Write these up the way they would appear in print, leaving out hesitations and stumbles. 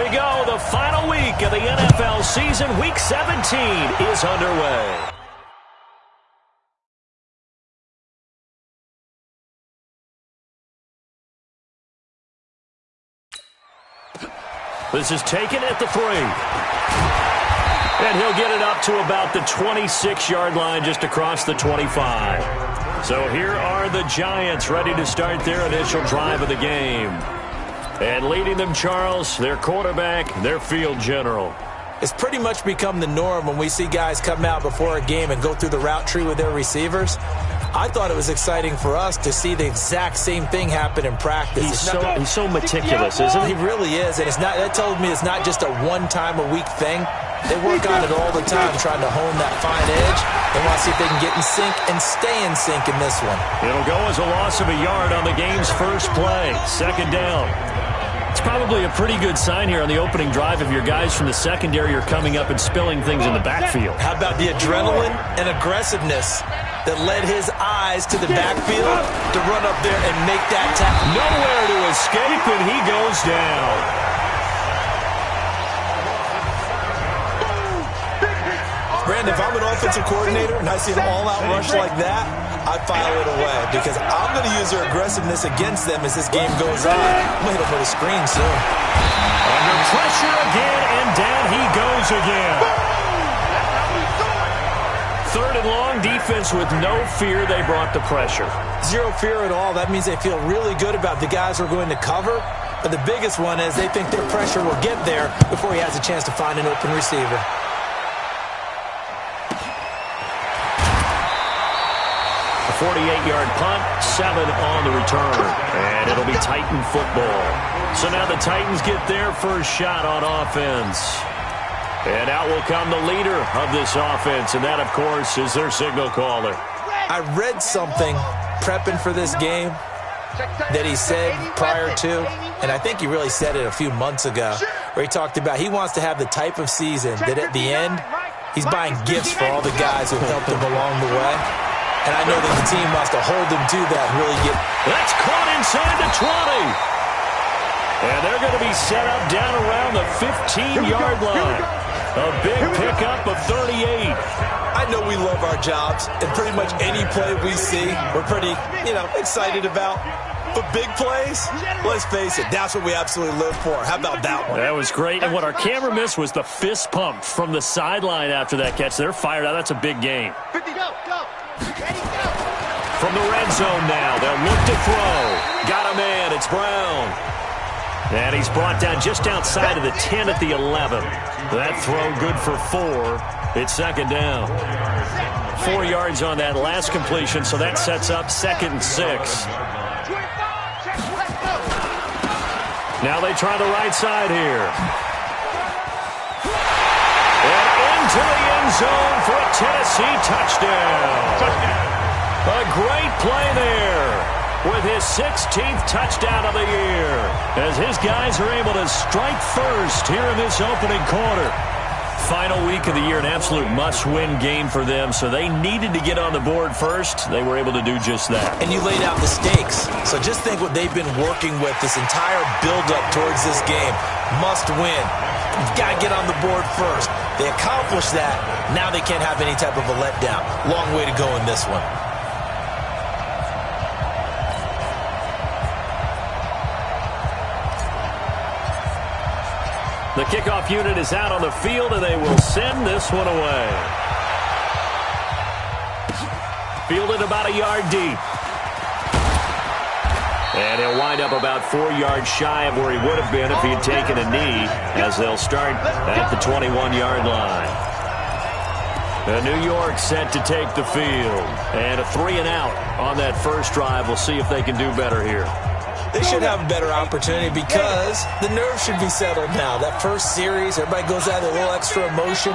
we go. The final week of the NFL season, Week 17, is underway. This is taken at the 3. And he'll get it up to about the 26-yard line, just across the 25. So here are the Giants ready to start their initial drive of the game. And leading them, Charles, their quarterback, their field general. It's pretty much become the norm when we see guys come out before a game and go through the route tree with their receivers. I thought it was exciting for us to see the exact same thing happen in practice. He's so meticulous, isn't he? He really is, and that tells me it's not just a one-time-a-week thing. They work on it all the time, trying to hone that fine edge. They want to see if they can get in sync and stay in sync in this one. It'll go as a loss of a yard on the game's first play. Second down. It's probably a pretty good sign here on the opening drive if your guys from the secondary are coming up and spilling things in the backfield. How about the adrenaline and aggressiveness that led his eyes to the backfield to run up there and make that tackle? Nowhere to escape, and he goes down. Brandon, if I'm an offensive coordinator and I see an all-out rush like that, I file it away because I'm going to use their aggressiveness against them as this game goes on. I'm going to hit them with a screen soon. Under pressure again, and down he goes again. Third and long, defense with no fear. They brought the pressure. Zero fear at all. That means they feel really good about the guys who are going to cover. But the biggest one is they think their pressure will get there before he has a chance to find an open receiver. A 48-yard punt, 7 on the return. And it'll be Titan football. So now the Titans get their first shot on offense. And out will come the leader of this offense, and that, of course, is their signal caller. I read something prepping for this game that he said prior to, and I think he really said it a few months ago, where he talked about he wants to have the type of season that at the end, he's buying gifts for all the guys who helped him along the way. And I know that the team wants to hold him to that and really get... That's caught inside the 20. And they're going to be set up down around the 15-yard line. A big pickup of 38. I know we love our jobs, and pretty much any play we see, we're pretty, excited about. But big plays, let's face it, that's what we absolutely live for. How about that one? That was great. And what our camera missed was the fist pump from the sideline after that catch. They're fired out. That's a big game. 50, go. Ready, go. From the red zone now, they'll look to throw. Got a man. It's Brown. And he's brought down just outside of the 10 at the 11. That throw good for 4. It's second down. 4 yards on that last completion, so that sets up 2nd and 6. Now they try the right side here. And into the end zone for a Tennessee touchdown. A great play there with his 16th touchdown of the year, as his guys are able to strike first here in this opening quarter. Final week of the year, an absolute must-win game for them, so they needed to get on the board first. They were able to do just that. And you laid out the stakes, so just think what they've been working with this entire build-up towards this game. Must win. You've got to get on the board first. They accomplished that. Now they can't have any type of a letdown. Long way to go in this one. The kickoff unit is out on the field, and they will send this one away. Fielded about a yard deep. And he'll wind up about 4 yards shy of where he would have been if he had taken a knee, as they'll start at the 21-yard line. New York set to take the field. And a 3-and-out on that first drive. We'll see if they can do better here. They should have a better opportunity because the nerves should be settled now. That first series, everybody goes out with a little extra emotion.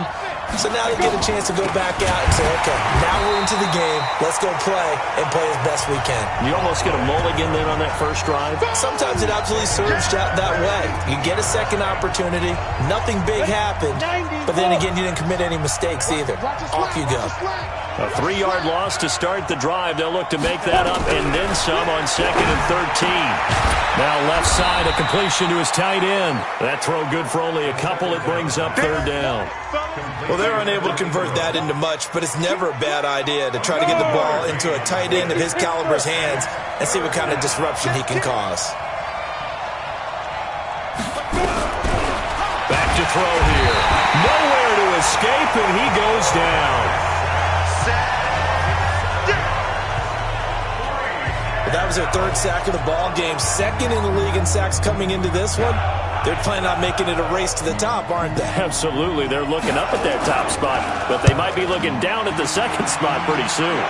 So now they get a chance to go back out and say, okay, now we're into the game. Let's go play and play as best we can. You almost get a mulligan then on that first drive? Sometimes it absolutely serves that way. You get a second opportunity. Nothing big happened. But then again, you didn't commit any mistakes either. Off you go. A 3-yard loss to start the drive. They'll look to make that up and then some on 2nd and 13. Now left side, a completion to his tight end. That throw good for only a couple. It brings up 3rd down. Well, they're unable to convert that into much, but it's never a bad idea to try to get the ball into a tight end of his caliber's hands and see what kind of disruption he can cause. Back to throw here. Nowhere to escape, and he goes down. But that was their 3rd sack of the ball game. 2nd in the league in sacks coming into this one. They're planning on making it a race to the top, aren't they? Absolutely. They're looking up at that top spot, but they might be looking down at the 2nd spot pretty soon.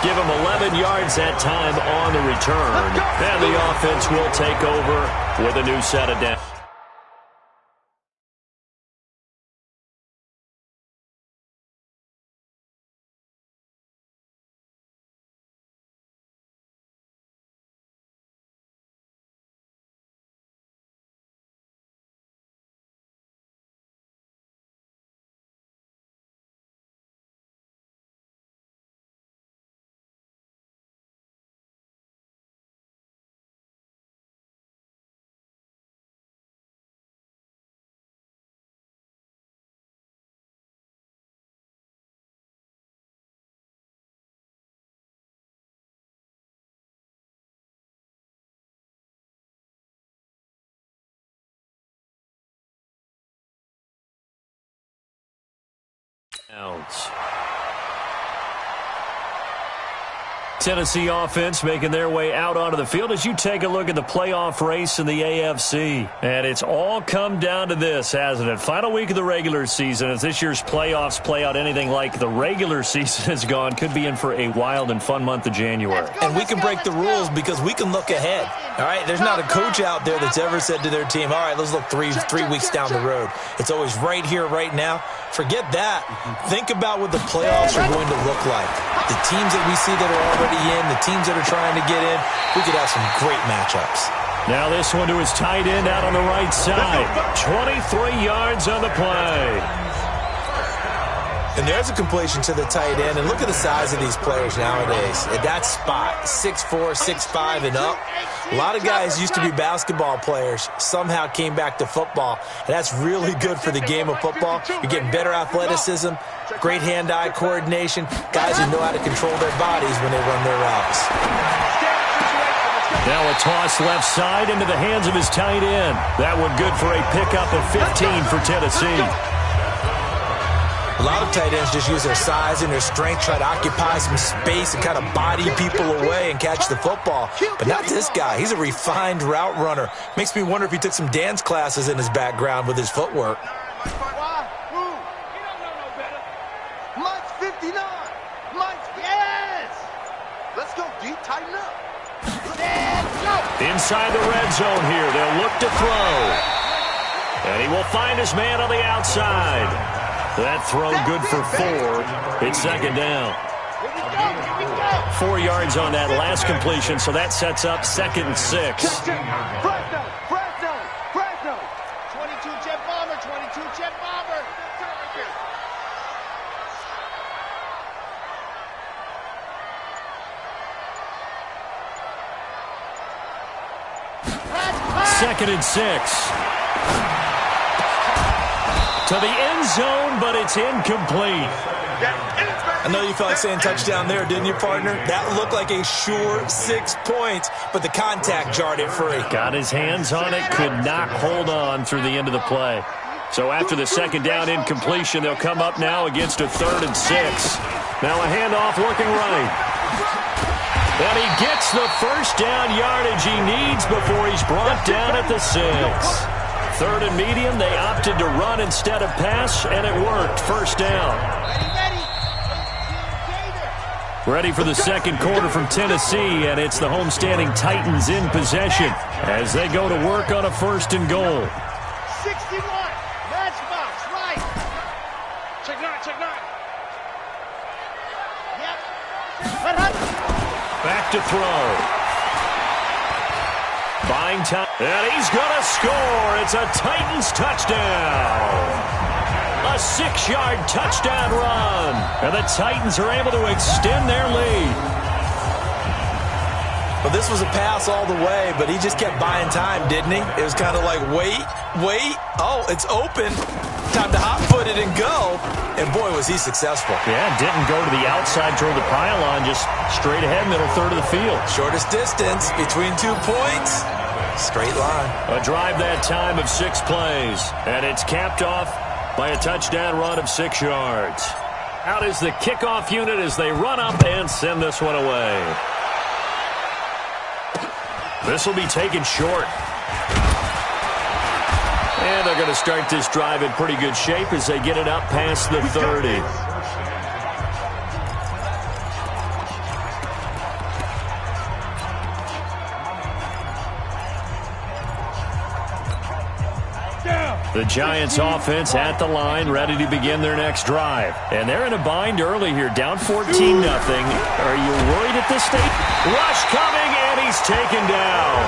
Give him 11 yards that time on the return. And the offense will take over with a new set of downs. Tennessee offense making their way out onto the field as you take a look at the playoff race in the AFC. And it's all come down to this, hasn't it? Final week of the regular season. As this year's playoffs play out anything like the regular season has gone, could be in for a wild and fun month of January. And we can break the rules because we can look ahead. All right, there's not a coach out there that's ever said to their team, all right, let's look three weeks down the road. It's always right here, right now. Forget that. Think about what the playoffs are going to look like. The teams that we see that are already in, the teams that are trying to get in, we could have some great matchups. Now this one to his tight end out on the right side. 23 yards on the play. And there's a completion to the tight end. And look at the size of these players nowadays. At that spot, 6'4", 6'5", and up. A lot of guys used to be basketball players, somehow came back to football. And that's really good for the game of football. You're getting better athleticism, great hand-eye coordination, guys who know how to control their bodies when they run their routes. Now a toss left side into the hands of his tight end. That one good for a pickup of 15 for Tennessee. A lot of tight ends just use their size and their strength, try to occupy some space and kind of body people away and catch the football. But not this guy. He's a refined route runner. Makes me wonder if he took some dance classes in his background with his footwork. Mike's 59. Mike's, yes. Let's go, D. Tighten up. Inside the red zone here. They'll look to throw. And he will find his man on the outside. That throw good for 4. It's second down. 4 yards on that last completion, so that sets up 2nd and 6. Fresno. 22 jet bomber, 22 jet bomber. Second and 6. To the end zone, but it's incomplete. I know you felt like saying touchdown there, didn't you, partner? That looked like a sure 6 points, but the contact jarred it free. Got his hands on it, could not hold on through the end of the play. So after the second down incompletion, they'll come up now against a 3rd and 6. Now a handoff working right. And he gets the first down yardage he needs before he's brought down at the 6. 3rd and medium, they opted to run instead of pass, and it worked. First down. Ready for the second quarter from Tennessee, and it's the homestanding Titans in possession as they go to work on a 1st and goal. 61. Matchbox, right. Check nine. Yep. Back to throw. buying time. And he's going to score. It's a Titans touchdown. A 6-yard touchdown run. And the Titans are able to extend their lead. Well, this was a pass all the way, but he just kept buying time, didn't he? It was kind of like, wait. Oh, it's open. Time to hot-foot it and go. And, boy, was he successful. Yeah, didn't go to the outside toward the pylon, just straight ahead, middle third of the field. Shortest distance between 2 points. Straight line. A drive that time of 6 plays. And it's capped off by a touchdown run of 6 yards. Out is the kickoff unit as they run up and send this one away. This will be taken short. And they're going to start this drive in pretty good shape as they get it up past the 30. The Giants offense at the line, ready to begin their next drive. And they're in a bind early here, down 14-0. Are you worried at this stage? Rush coming, and he's taken down.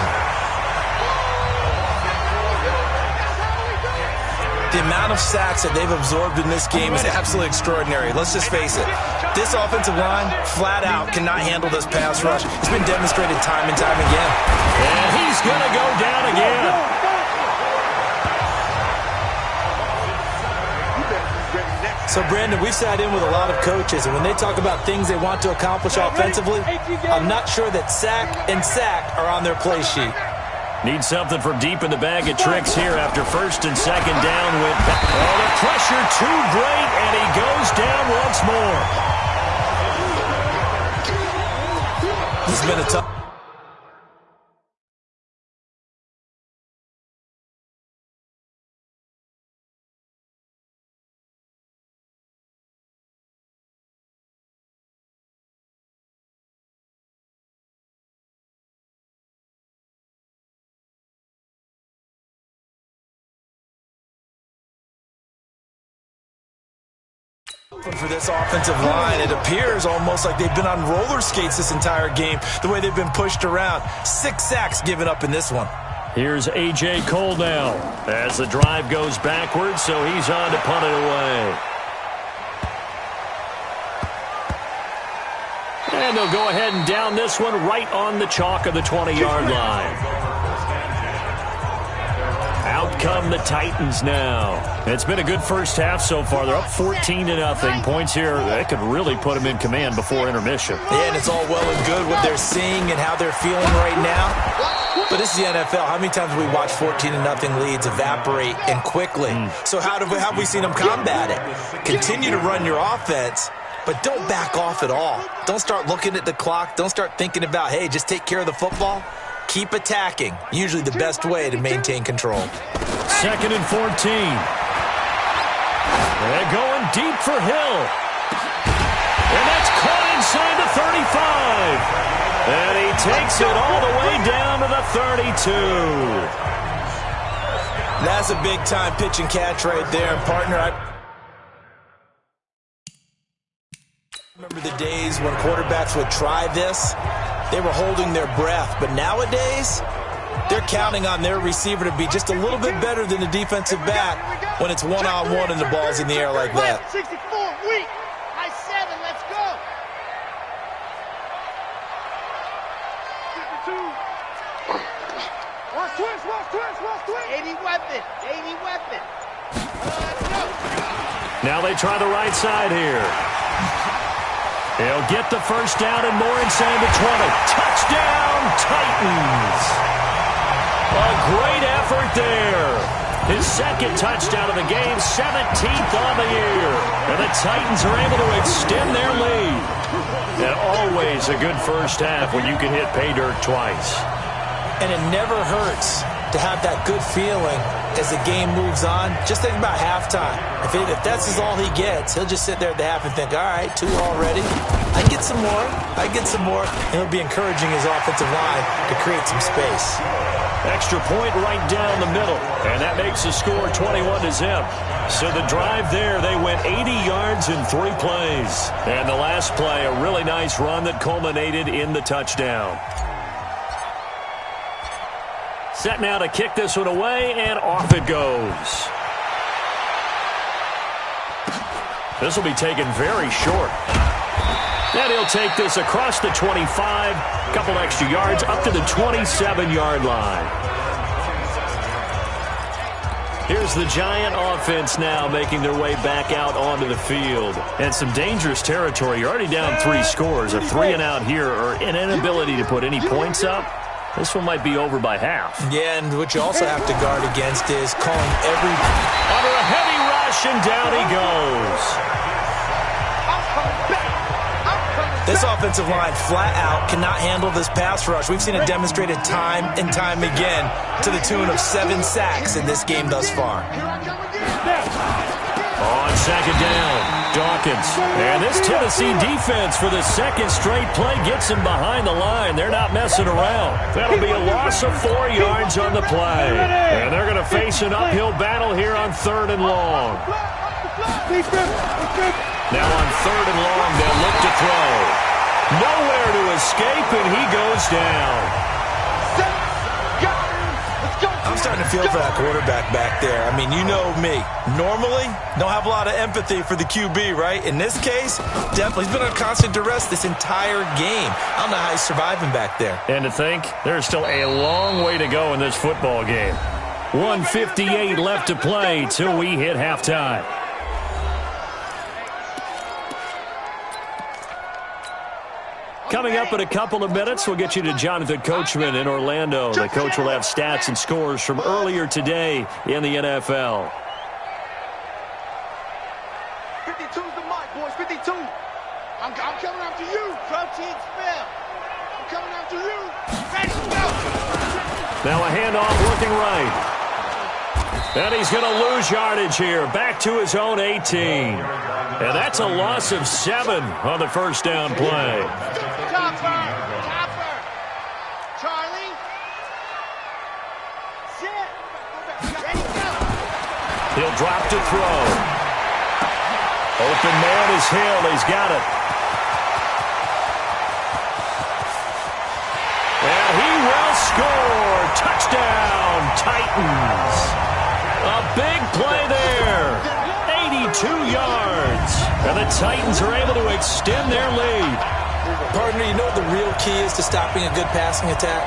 The amount of sacks that they've absorbed in this game is absolutely extraordinary. Let's just face it. This offensive line, flat out, cannot handle this pass rush. It's been demonstrated time and time again. And he's going to go down again. So, Brandon, we've sat in with a lot of coaches, and when they talk about things they want to accomplish offensively, I'm not sure that sack and sack are on their play sheet. Need something from deep in the bag of tricks here after first and second down. Oh, the pressure too great, and he goes down once more. This has been a tough... for this offensive line. It appears almost like they've been on roller skates this entire game, the way they've been pushed around. 6 sacks given up in this one. Here's A.J. Cole now as the drive goes backwards, so he's on to punt it away. And they'll go ahead and down this one right on the chalk of the 20-yard line. Out come the Titans now. It's been a good first half so far. They're up 14-0. Points here, that could really put them in command before intermission. Yeah, and it's all well and good what they're seeing and how they're feeling right now. But this is the NFL. How many times have we watched 14-0 leads evaporate and quickly? So how have we seen them combat it? Continue to run your offense, but don't back off at all. Don't start looking at the clock. Don't start thinking about, hey, just take care of the football. Keep attacking. Usually the best way to maintain control. 2nd and 14. They're going deep for Hill. And that's caught inside the 35. And he takes it all the way down to the 32. That's a big-time pitch and catch right there. And, partner, I remember the days when quarterbacks would try this. They were holding their breath. But nowadays, they're counting on their receiver to be just a little bit better than the defensive back when it's one-on-one and the ball's in the air like that. 64, weak. High 7, let's go. 52. Watch twist. 80 weapon. Let's go. Now they try the right side here. He'll get the first down and more inside the 20. Touchdown, Titans. A great effort there. His 2nd touchdown of the game, 17th on the year. And the Titans are able to extend their lead. And always a good first half when you can hit pay dirt twice. And it never hurts to have that good feeling as the game moves on. Just think about halftime. If that's all he gets, he'll just sit there at the half and think, all right, 2 already. I get some more. And he'll be encouraging his offensive line to create some space. Extra point right down the middle. And that makes the score 21-0. So the drive there, they went 80 yards in 3 plays. And the last play, a really nice run that culminated in the touchdown. Set now to kick this one away, and off it goes. This will be taken very short. And he'll take this across the 25, couple extra yards, up to the 27-yard line. Here's the Giant offense now making their way back out onto the field. And some dangerous territory. You're already down 3 scores. A 3-and-out here, or an inability to put any points up. This one might be over by half. Yeah, and what you also have to guard against is calling every... Under a heavy rush, and down he goes. This offensive line flat out cannot handle this pass rush. We've seen it demonstrated time and time again to the tune of 7 sacks in this game thus far. On second down, Dawkins. And this Tennessee defense for the second straight play gets him behind the line. They're not messing around. That'll be a loss of 4 yards on the play. And they're going to face an uphill battle here on 3rd and long. Now on 3rd and long, they'll look to throw. Nowhere to escape, and he goes down. I'm starting to feel for that quarterback back there. I mean, you know me. Normally, don't have a lot of empathy for the QB, right? In this case, definitely. He's been on constant duress this entire game. I don't know how he's surviving back there. And to think, there's still a long way to go in this football game. 1:58 left to play till we hit halftime. Coming up in a couple of minutes, we'll get you to Jonathan Coachman in Orlando. The coach will have stats and scores from earlier today in the NFL. 52's the mic, boys. 52. I'm coming after you. Protein spell. I'm coming after you. Ready to go. Now a handoff looking right. And he's going to lose yardage here. Back to his own 18. And that's a loss of 7 on the first down play. Topper. Charlie. Sit. Ready to go. He'll drop to throw. Open man is Hill. He's got it. And he will score. Touchdown, Titans. A big play there. 82 yards. And the Titans are able to extend their lead. Partner, you know what the real key is to stopping a good passing attack?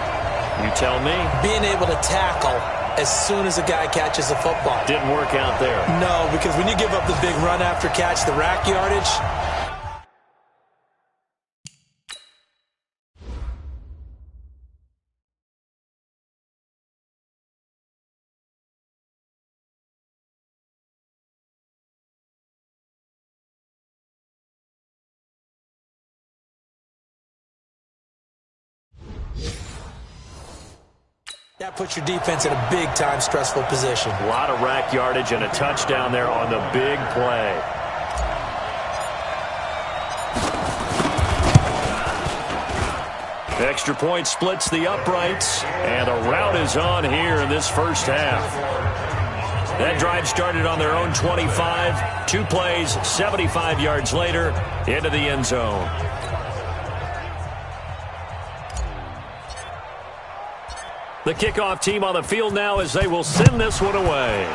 You tell me. Being able to tackle as soon as a guy catches the football. Didn't work out there. No, because when you give up the big run after catch, the rack yardage... That puts your defense in a big-time stressful position. A lot of rack yardage and a touchdown there on the big play. Extra point splits the uprights, and the route is on here in this first half. That drive started on their own 25. 2 plays, 75 yards later, into the end zone. The kickoff team on the field now as they will send this one away.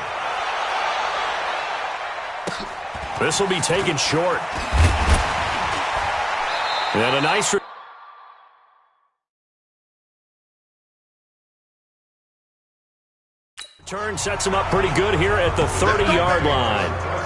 This will be taken short. And a nice return sets him up pretty good here at the 30-yard line.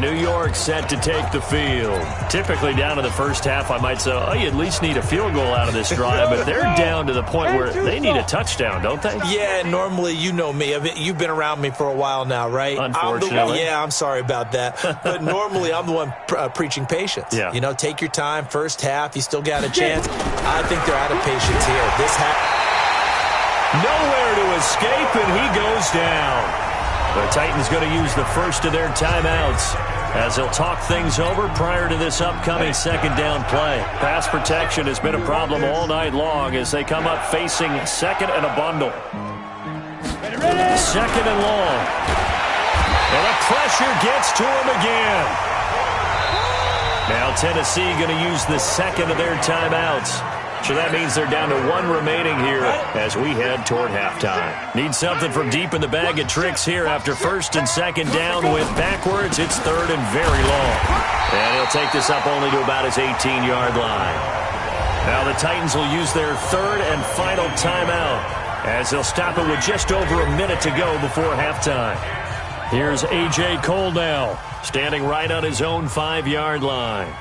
New York set to take the field. Typically down to the first half, I might say, oh, you at least need a field goal out of this drive, but they're down to the point where they need a touchdown, don't they? Yeah, normally, you know me. You've been around me for a while now, right? Unfortunately. I'm sorry about that. But normally, I'm the one preaching patience. Yeah. You know, take your time, first half, you still got a chance. I think they're out of patience here. This nowhere to escape, and he goes down. The Titans going to use the first of their timeouts as they'll talk things over prior to this upcoming second down play. Pass protection has been a problem all night long as they come up facing second and a bundle. Second and long. And the pressure gets to him again. Now Tennessee going to use the second of their timeouts. So that means they're down to one remaining here as we head toward halftime. Need something from deep in the bag of tricks here after first and second down. Went backwards. It's third and very long. And he'll take this up only to about his 18-yard line. Now the Titans will use their third and final timeout as they'll stop it with just over a minute to go before halftime. Here's A.J. Cole now, standing right on his own 5-yard line.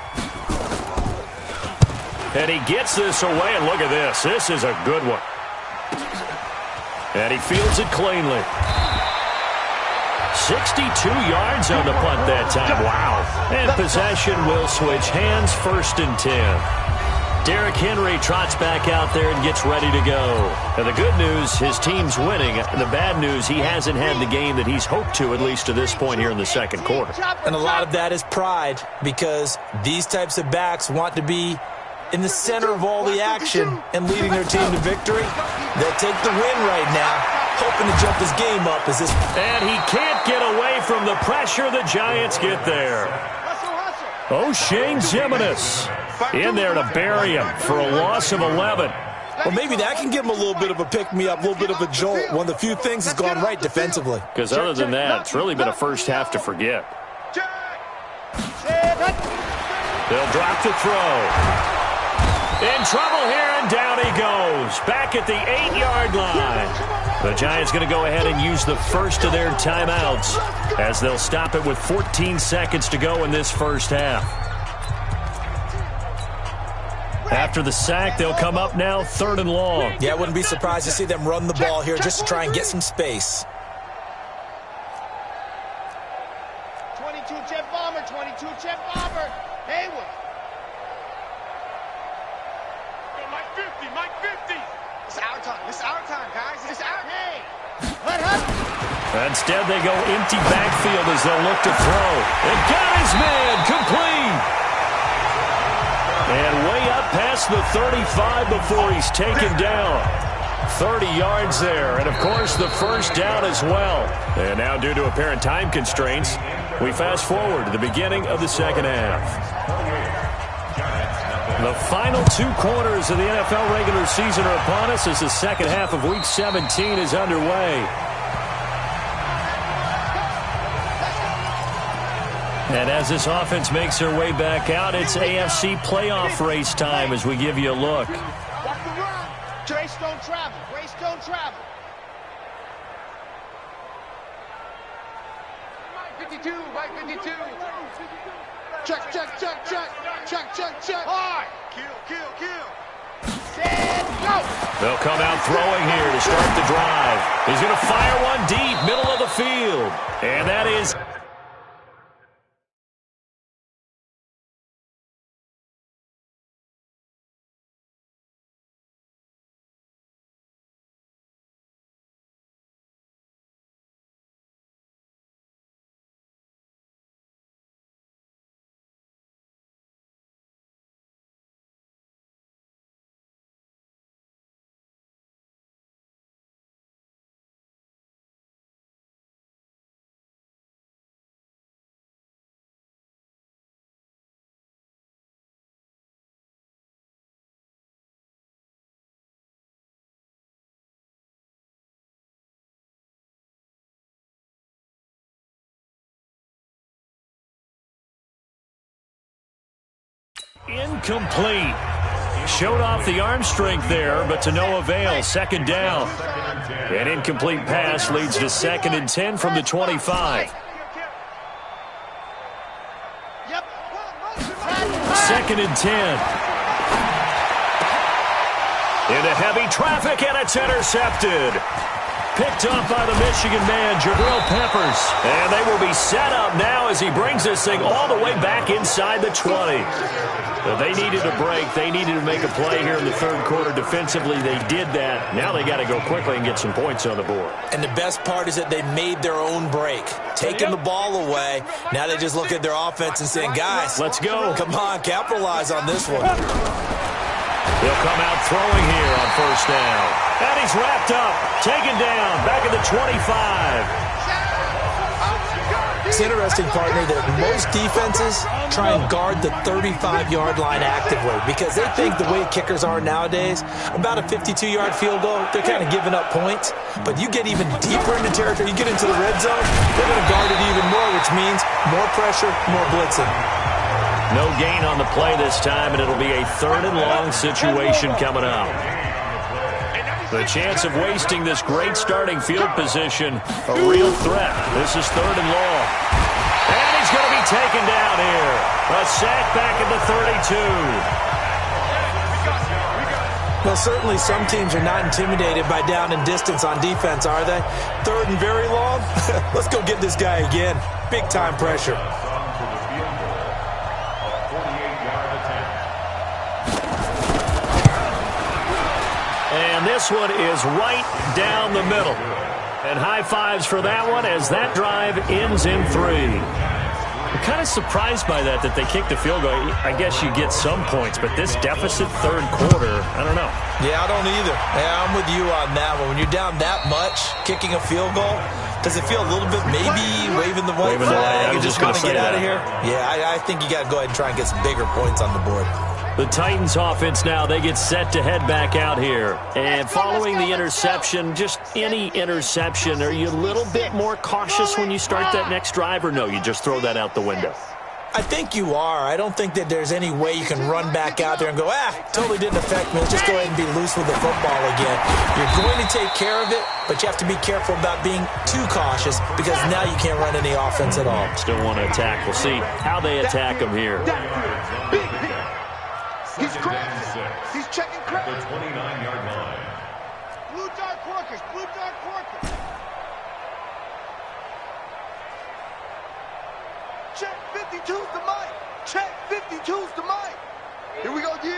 And he gets this away, and look at this. This is a good one. And he fields it cleanly. 62 yards on the punt that time. Wow. And possession will switch hands, first and 10. Derrick Henry trots back out there and gets ready to go. And the good news, his team's winning. The bad news, he hasn't had the game that he's hoped to, at least to this point here in the second quarter. And a lot of that is pride, because these types of backs want to be in the center of all the action and leading their team to victory. They'll take the win right now, hoping to jump his game up as this. And he can't get away from the pressure. The Giants get there. O'Shane Ximines in there to bury him for a loss of 11. Well, maybe that can give him a little bit of a pick-me-up, a little bit of a jolt. One of the few things has gone right defensively. Because other than that, it's really been a first half to forget. They'll drop the throw. In trouble here, and down he goes. Back at the 8-yard line. The Giants going to go ahead and use the first of their timeouts as they'll stop it with 14 seconds to go in this first half. After the sack, they'll come up now third and long. Yeah, I wouldn't be surprised to see them run the ball here just to try and get some space. 22 Jet Bomber, 22 Jet Bomber. Hayward. Mike 50. It's our time. It's our time, guys. It's our hey. Instead, they go empty backfield as they'll look to throw. And got his man complete. And way up past the 35 before he's taken down. 30 yards there. And, of course, the first down as well. And now, due to apparent time constraints, we fast forward to the beginning of the second half. The final 2 quarters of the NFL regular season are upon us as the second half of Week 17 is underway. And as this offense makes their way back out, it's AFC playoff race time as we give you a look. Grace don't travel. Grace don't travel. Mike 52. Mike 52. Check, check, check, check. Check, check, check. Hard. Kill. Set, go. They'll come out throwing here to start the drive. He's going to fire one deep, middle of the field. And that is... Incomplete. Showed off the arm strength there, but to no avail. Second down. An incomplete pass leads to 2nd and 10 from the 25. 2nd and 10. Into heavy traffic, and it's intercepted. Picked up by the Michigan man, Jabril Peppers. And they will be set up now as he brings this thing all the way back inside the 20. But they needed a break. They needed to make a play here in the third quarter. Defensively, they did that. Now they got to go quickly and get some points on the board. And the best part is that they made their own break. Taking the ball away. Now they just look at their offense and saying, guys, let's go. Come on, capitalize on this one. He'll come out throwing here on first down. And he's wrapped up. Taken down. Back at the 25. It's interesting, partner, that most defenses try and guard the 35-yard line actively because they think the way kickers are nowadays, about a 52-yard field goal, they're kind of giving up points. But you get even deeper into territory, you get into the red zone, they're going to guard it even more, which means more pressure, more blitzing. No gain on the play this time, and it'll be a 3rd and long situation coming up. The chance of wasting this great starting field position, a real threat. This is 3rd and long. And he's going to be taken down here. A sack back at the 32. Well, certainly some teams are not intimidated by down and distance on defense, are they? 3rd and very long? Let's go get this guy again. Big-time pressure. And this one is right down the middle. And high fives for that one as that drive ends in 3. I'm kind of surprised by that they kicked the field goal. I guess you get some points, but this deficit 3rd quarter, I don't know. Yeah, I don't either. Yeah, I'm with you on that one. When you're down that much, kicking a field goal, does it feel a little bit maybe waving the white flag and just want to get out of here? Yeah, I think you got to go ahead and try and get some bigger points on the board. The Titans offense now, they get set to head back out here. And following the interception, just any interception, are you a little bit more cautious when you start that next drive, or no, you just throw that out the window? I think you are. I don't think that there's any way you can run back out there and go, totally didn't affect me. Let's just go ahead and be loose with the football again. You're going to take care of it, but you have to be careful about being too cautious because now you can't run any offense at all. Still want to attack. We'll see how they attack them here. He's crossing. He's checking credit. The 29-yard line. Blue dark workers. Blue dark workers. Check 52's the mic. Check 52's the mic. Here we go, D.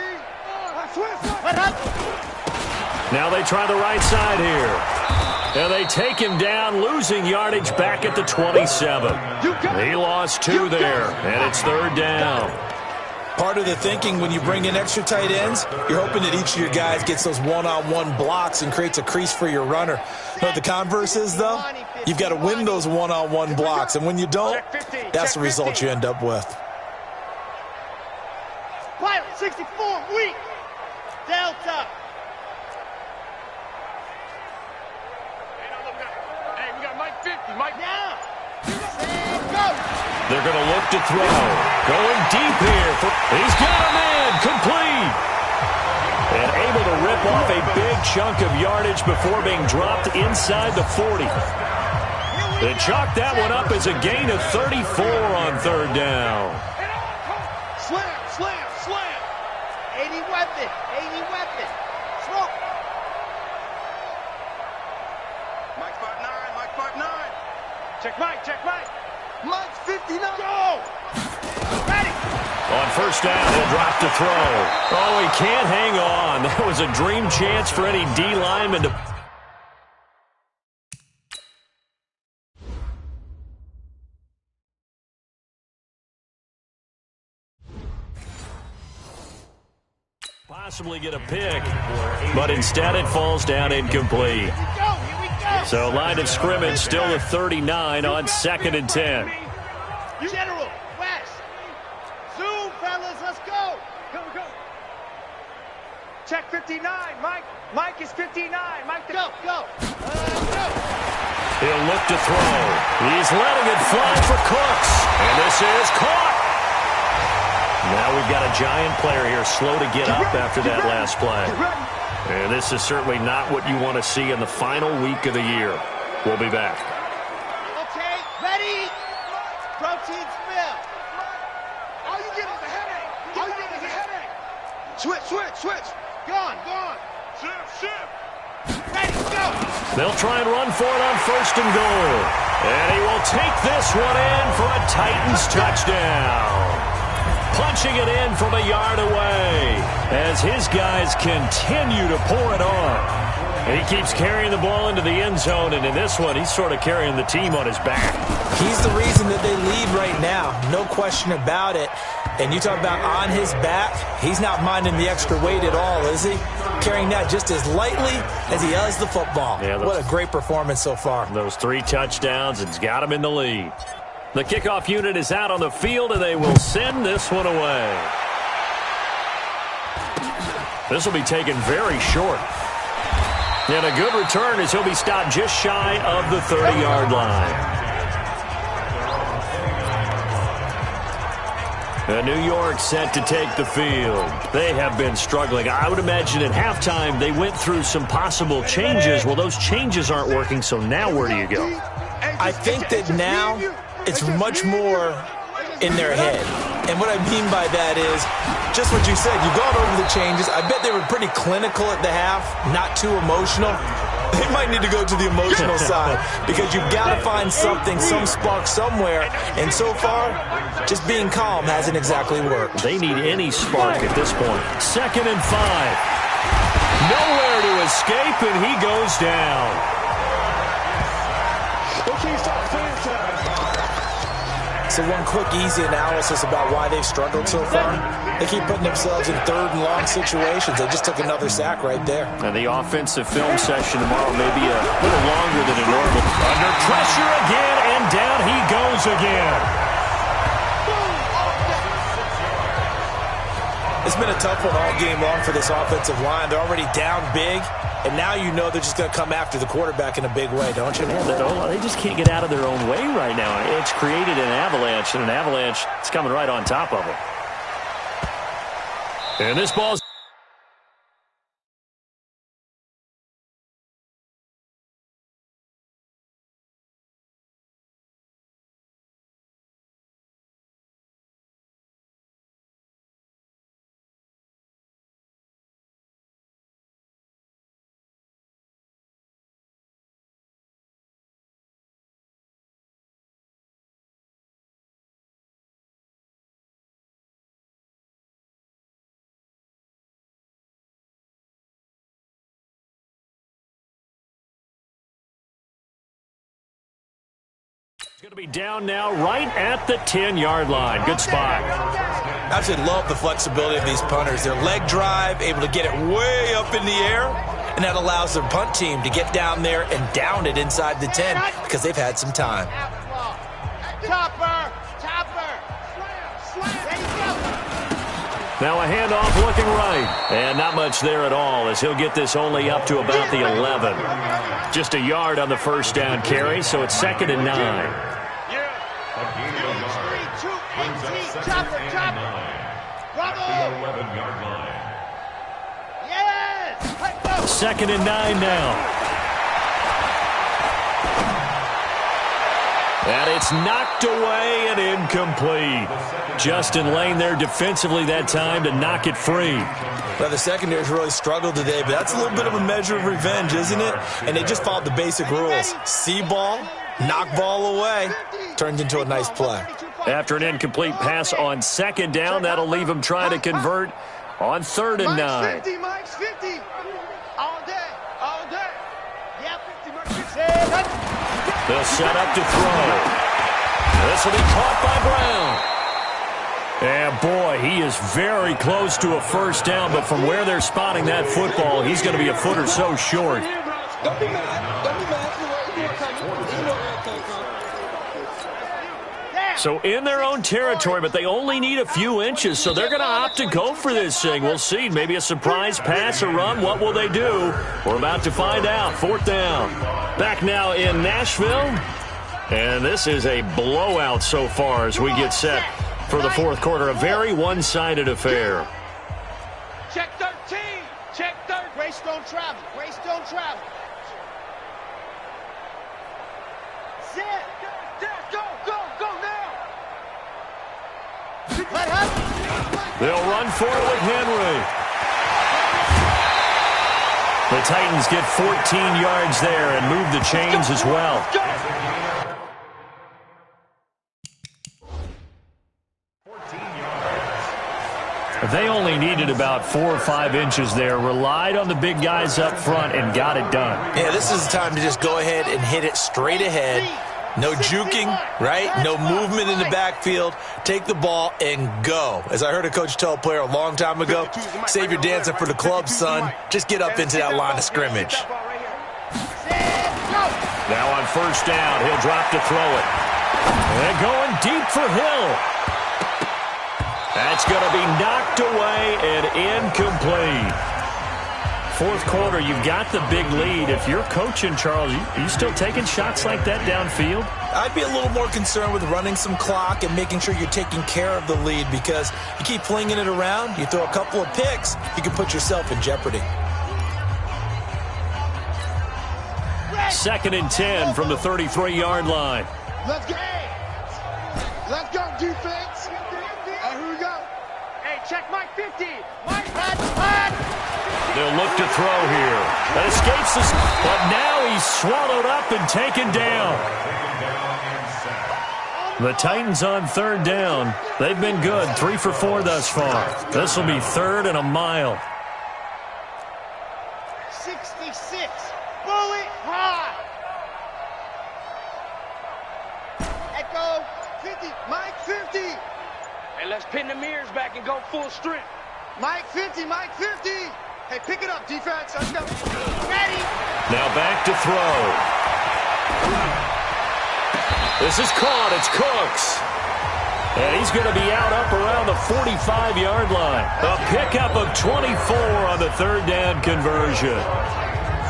Now they try the right side here. And they take him down, losing yardage back at the 27. He lost 2 there, and it's 3rd down. Part of the thinking when you bring in extra tight ends, you're hoping that each of your guys gets those one-on-one blocks and creates a crease for your runner. You know what the converse is, though? You've got to win those one-on-one blocks, and when you don't, that's the result you end up with. Pilot 64, weak. Delta. Hey, we got Mike 50. Mike now. Go. They're going to look to throw. Going deep here. He's got a man. Complete. And able to rip off a big chunk of yardage before being dropped inside the 40. They chalk that one up as a gain of 34 on 3rd down. Slam, slam, slam. 80 weapon, 80 weapon. Smoke. Mike 5'9", Mike 5'9". Check Mike, check Mike. Mike's 59. Go! Ready! On 1st down, he'll drop to throw. Oh, he can't hang on. That was a dream chance for any D lineman to... possibly get a pick, but instead it falls down incomplete. So line of scrimmage still a 39 on 2nd and 10. General, West. Zoom, fellas, let's go. Go, go. Check 59, Mike. Mike is 59. Mike, go, go. Go. He'll look to throw. He's letting it fly for Cooks. And this is caught. Now we've got a giant player here slow to get up after that last play. And this is certainly not what you want to see in the final week of the year. We'll be back. Okay, ready? Protein spill. All you get is a headache. All you get is a headache. Switch, switch, switch. Gone, gone. Shift, shift. Ready, go. They'll try and run for it on 1st and goal. And he will take this one in for a Titans touchdown. Punching it in from a yard away as his guys continue to pour it on. And he keeps carrying the ball into the end zone, and in this one, he's sort of carrying the team on his back. He's the reason that they lead right now, no question about it. And you talk about on his back, he's not minding the extra weight at all, is he? Carrying that just as lightly as he does the football. Yeah, what a great performance so far. Those 3 touchdowns, it's got him in the lead. The kickoff unit is out on the field, and they will send this one away. This will be taken very short. And a good return as he'll be stopped just shy of the 30-yard line. And New York set to take the field. They have been struggling. I would imagine at halftime they went through some possible changes. Well, those changes aren't working, so now where do you go? I think that now it's much more in their head. And what I mean by that is just what you said. You've gone over the changes. I bet they were pretty clinical at the half, not too emotional. They might need to go to the emotional side because you've got to find something, some spark somewhere. And so far, just being calm hasn't exactly worked. They need any spark at this point. 2nd and 5. Nowhere to escape, and he goes down. So one quick, easy analysis about why they've struggled so far. They keep putting themselves in 3rd and long situations. They just took another sack right there. And the offensive film session tomorrow may be a little longer than a normal. Under pressure again, and down he goes again. It's been a tough one all game long for this offensive line. They're already down big, and now you know they're just going to come after the quarterback in a big way, don't you? Yeah, they just can't get out of their own way right now. It's created an avalanche, and an avalanche is coming right on top of them. And this ball's... going to be down now right at the 10-yard line. Good spot. I absolutely love the flexibility of these punters. Their leg drive, able to get it way up in the air, and that allows their punt team to get down there and down it inside the 10 because they've had some time. Chopper! Now a handoff looking right. And not much there at all as he'll get this only up to about the 11. Just a yard on the first down carry, so it's 2nd and 9. Yes! 2nd and 9 now. And it's knocked away and incomplete. Justin Lane there defensively that time to knock it free. Well, the secondary's really struggled today, but that's a little bit of a measure of revenge, isn't it? And they just followed the basic rules. See ball, knock ball away, turns into a nice play. After an incomplete pass on 2nd down, that'll leave him trying to convert on 3rd and 9. 50, Mike's 50. All day, all day. Yeah, 50, Mike's 50. They'll set up to throw. This will be caught by Brown. And boy, he is very close to a first down, but from where they're spotting that football, he's going to be a foot or so short. Don't be mad. Don't be mad. So in their own territory, but they only need a few inches, so they're going to opt to go for this thing. We'll see. Maybe a surprise pass or run. What will they do? We're about to find out. 4th down. Back now in Nashville. And this is a blowout so far as we get set for the 4th quarter. A very one-sided affair. Check 13. Check 13. Grace don't travel. Grace don't travel. Sit. Go, go, go now. They'll run for it with Henry. The Titans get 14 yards there and move the chains as well. They only needed about 4 or 5 inches there, relied on the big guys up front, and got it done. Yeah, this is the time to just go ahead and hit it straight ahead. No juking, right? No movement in the backfield. Take the ball and go. As I heard a coach tell a player a long time ago, save your dancing for the club, son. Just get up into that line of scrimmage. Now on 1st down, he'll drop to throw it. And going deep for Hill. That's going to be knocked away and incomplete. Fourth quarter, you've got the big lead. If you're coaching, Charles, you still taking shots like that downfield? I'd be a little more concerned with running some clock and making sure you're taking care of the lead, because you keep flinging it around, you throw a couple of picks, you can put yourself in jeopardy. 2nd and 10 from the 33-yard line. Let's go. Let's go, defense. Hey, here we go. Hey, check Mike 50. Mike, hot. They'll look to throw here. That escapes us, but now he's swallowed up and taken down. The Titans on 3rd down. They've been good, 3 for 4 thus far. This will be 3rd and a mile. 66. Bullet high. Echo 50. Mike 50. Hey, let's pin the mirrors back and go full strength. Mike 50. Mike 50. Hey, pick it up, defense. Let's go. Ready. Now back to throw. This is caught. It's Cooks. And he's going to be out up around the 45-yard line. A pickup of 24 on the 3rd down conversion.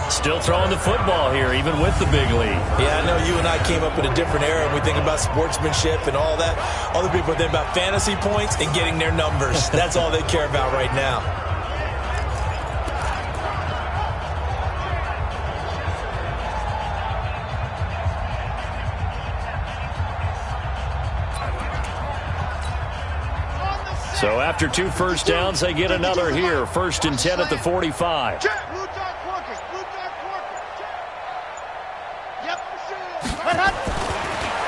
Still throwing the football here, even with the big lead. Yeah, I know you and I came up in a different era, and we think about sportsmanship and all that. Other people think about fantasy points and getting their numbers. That's all they care about right now. So after 2 first downs, they get another here. 1st and 10 at the 45.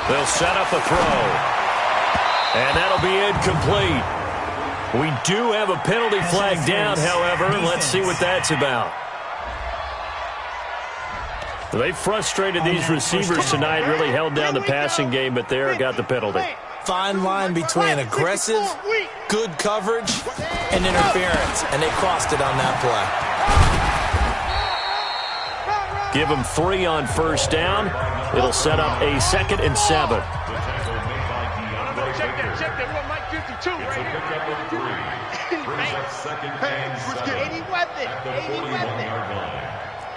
They'll set up a throw. And that'll be incomplete. We do have a penalty flag down, however. Let's see what that's about. They frustrated these receivers tonight, really held down the passing game, but there got the penalty. Fine line between aggressive, good coverage, and interference, and they crossed it on that play. Give them 3 on 1st down. It'll set up a 2nd and 7. Check that. What, Mike 52 right here. 80 weapon.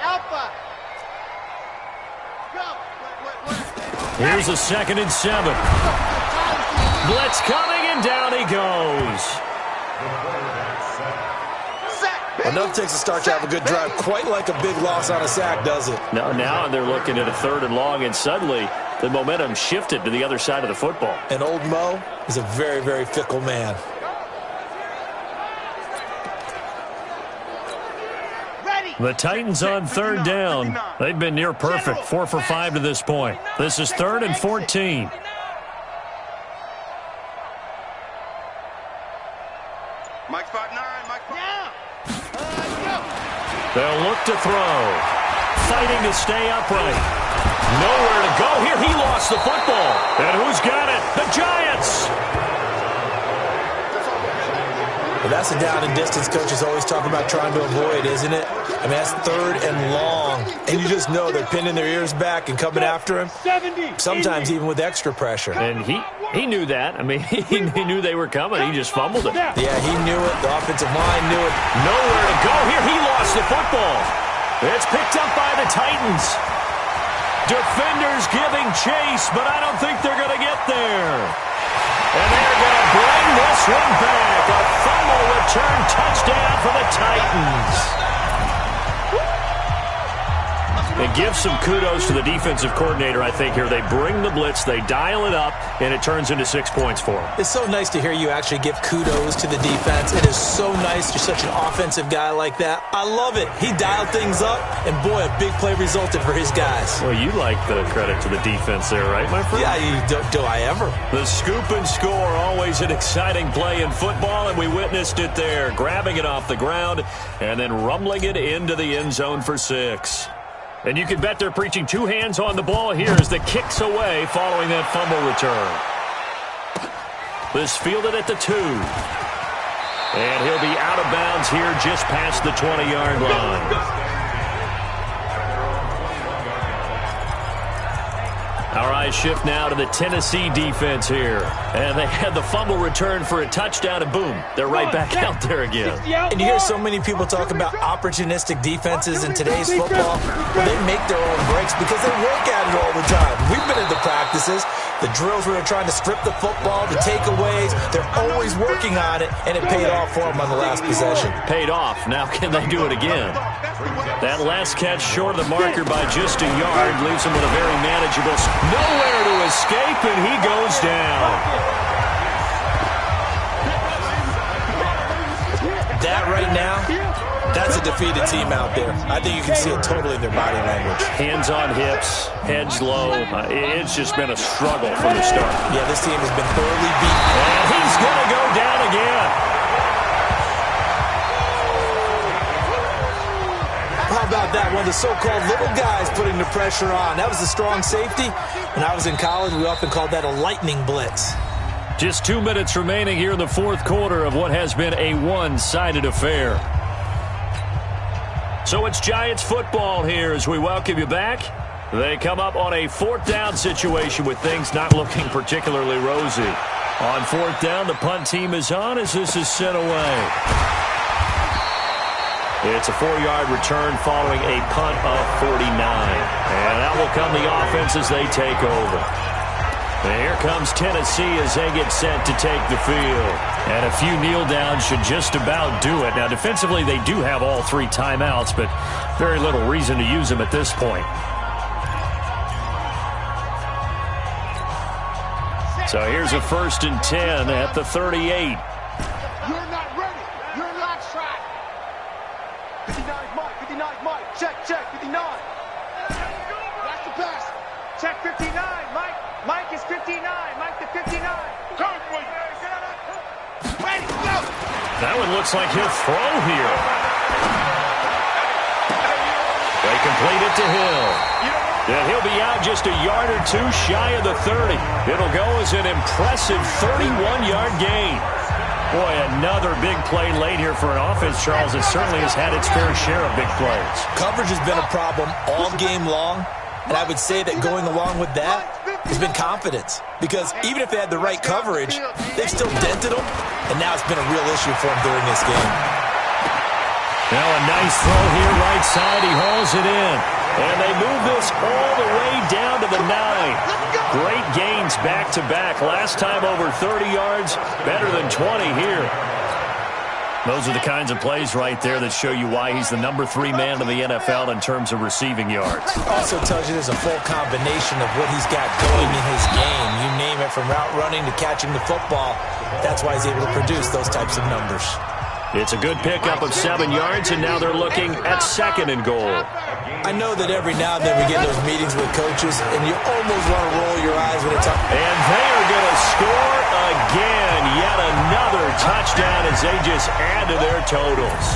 Alpha. Go. Here's a 2nd and 7. Blitz coming, and down he goes. Enough takes a start to have a good drive. Quite like a big loss on a sack, does it? Now they're looking at a 3rd and long, and suddenly the momentum shifted to the other side of the football. And old Mo is a very, very fickle man. The Titans on 3rd down. They've been near perfect, 4 for 5 to this point. This is 3rd and 14. Mike 5'9", Mike 5'9". They'll look to throw. Fighting to stay upright. Nowhere to go here. He lost the football. And who's got it? The Giants. Well, that's a down and distance coaches always talk about trying to avoid, isn't it? I mean, that's 3rd and long. And you just know they're pinning their ears back and coming after him. Sometimes even with extra pressure. And he knew that. I mean, he knew they were coming. He just fumbled it. Yeah, he knew it. The offensive line knew it. Nowhere to go here. He lost the football. It's picked up by the Titans. Defenders giving chase, but I don't think they're going to get there. And they're going to bring this one back. A fumble return touchdown for the Titans. And give some kudos to the defensive coordinator, I think, here. They bring the blitz, they dial it up, and it turns into 6 points for them. It's so nice to hear you actually give kudos to the defense. It is so nice. You're such an offensive guy like that. I love it. He dialed things up, and boy, a big play resulted for his guys. Well, you like the credit to the defense there, right, my friend? Yeah, do I ever? The scoop and score, always an exciting play in football, and we witnessed it there. Grabbing it off the ground and then rumbling it into the end zone for 6. And you can bet they're preaching 2 hands on the ball here as the kick's away following that fumble return. This fielded at the 2. And he'll be out of bounds here just past the 20-yard line. All right, shift now to the Tennessee defense here. And they had the fumble return for a touchdown, and boom, they're right back out there again. And you hear so many people talk about opportunistic defenses in today's football. Well, they make their own breaks because they work at it all the time. We've been in the practices, the drills where they're trying to strip the football, the takeaways. They're always working on it, and it paid off for them on the last possession. Paid off. Now can they do it again? That last catch short of the marker by just a yard leaves him with a very manageable. Nowhere to escape, and he goes down. That right now, that's a defeated team out there. I think you can see it totally in their body language. Hands on hips, heads low. It's just been a struggle from the start. Yeah, this team has been thoroughly beaten. And he's going to go down again. How about that? One of the so-called little guys putting the pressure on. That was a strong safety. When I was in college, we often called that a lightning blitz. Just 2 minutes remaining here in the fourth quarter of what has been a one-sided affair. So it's Giants football here as we welcome you back. They come up on a fourth down situation with things not looking particularly rosy. On fourth down, the punt team is on as this is sent away. It's a 4-yard return following a punt of 49. And that will come the offense as they take over. And here comes Tennessee as they get set to take the field. And a few kneel downs should just about do it. Now, defensively, they do have all 3 timeouts, but very little reason to use them at this point. So here's a 1st and 10 at the 38. You're not ready. You're not track. 59 Mike. 59 Mike. Check. 59. That's the pass. Check 59. Mike is 59. Mike to 59. Ready, go. That one looks like he'll throw here. They complete it to Hill. And he'll be out just a yard or 2 shy of the 30. It'll go as an impressive 31-yard gain. Boy, another big play late here for an offense, Charles, that certainly has had its fair share of big plays. Coverage has been a problem all game long, and I would say that going along with that has been confidence. Because even if they had the right coverage, they've still dented them, and now it's been a real issue for them during this game. Now a nice throw here right side. He hauls it in. And they move this all the way down to the 9. Great gains back-to-back. Last time over 30 yards, better than 20 here. Those are the kinds of plays right there that show you why he's the number 3 man in the NFL in terms of receiving yards. Also tells you there's a full combination of what he's got going in his game. You name it, from route running to catching the football. That's why he's able to produce those types of numbers. It's a good pickup of 7 yards, and now they're looking at 2nd and goal. I know that every now and then we get those meetings with coaches, and you almost want to roll your eyes when it's up. And they are going to score again. Yet another touchdown as they just add to their totals.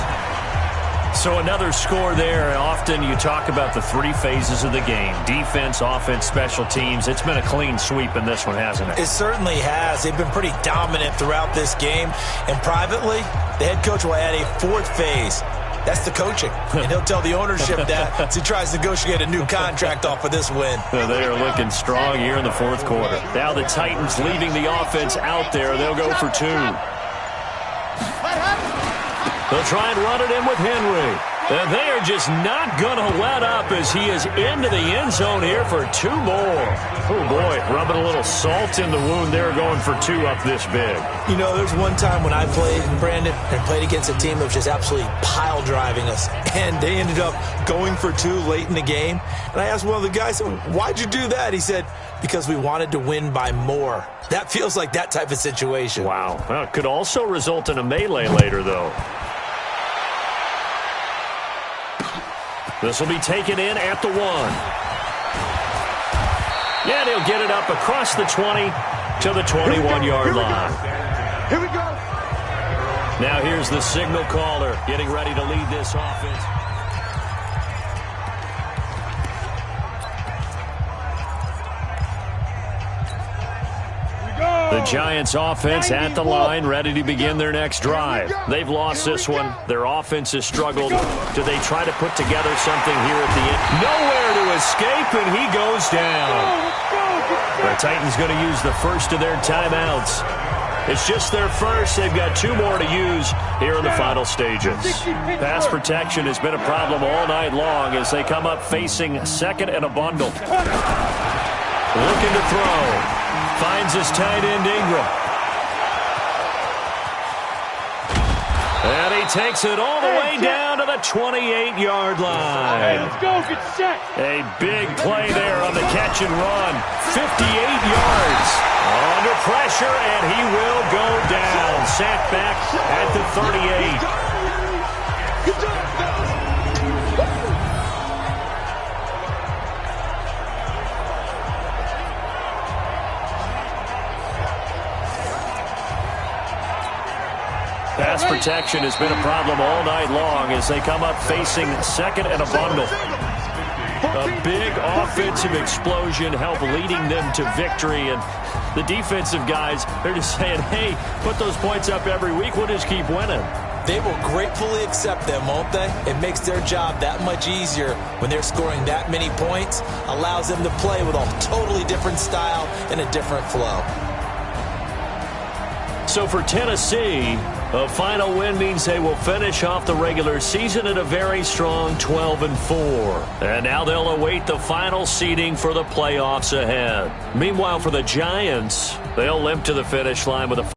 So another score there. Often you talk about the 3 phases of the game: defense, offense, special teams. It's been a clean sweep in this one, hasn't it? It certainly has. They've been pretty dominant throughout this game. And privately, the head coach will add a 4th phase. That's the coaching. And he'll tell the ownership that as he tries to negotiate a new contract off of this win. They are looking strong here in the fourth quarter. Now the Titans leaving the offense out there. They'll go for 2. They'll try and run it in with Henry. And they are just not going to let up as he is into the end zone here for 2 more. Oh, boy, rubbing a little salt in the wound there, going for 2 up this big. You know, there's one time when I played, Brandon, and played against a team that was just absolutely pile driving us. And they ended up going for 2 late in the game. And I asked one of the guys, why'd you do that? He said, because we wanted to win by more. That feels like that type of situation. Wow. Well, it could also result in a melee later, though. This will be taken in at the 1. Yeah, he'll get it up across the 20 to the 21-yard line. Here we go. Now here's the signal caller getting ready to lead this offense. The Giants offense at the line, ready to begin their next drive. They've lost this one. Their offense has struggled. Do they try to put together something here at the end? Nowhere to escape, and he goes down. The Titans going to use the first of their timeouts. It's just their first. They've got 2 more to use here in the final stages. Pass protection has been a problem all night long as they come up facing second and a bundle. Looking to throw. Finds his tight end, Ingram. And he takes it all the way down to the 28-yard line. Hey, let's go. Get set. A big play there on the catch and run. 58 yards. Under pressure, and he will go down. Sacked back at the 38. Good job, fellas. Pass protection has been a problem all night long as they come up facing second and a bundle. A big offensive explosion helped leading them to victory, and the defensive guys, they're just saying, hey, put those points up every week, we'll just keep winning. They will gratefully accept them, won't they? It makes their job that much easier when they're scoring that many points, allows them to play with a totally different style and a different flow. So for Tennessee, a final win means they will finish off the regular season at a very strong 12-4. And now they'll await the final seeding for the playoffs ahead. Meanwhile, for the Giants, they'll limp to the finish line with a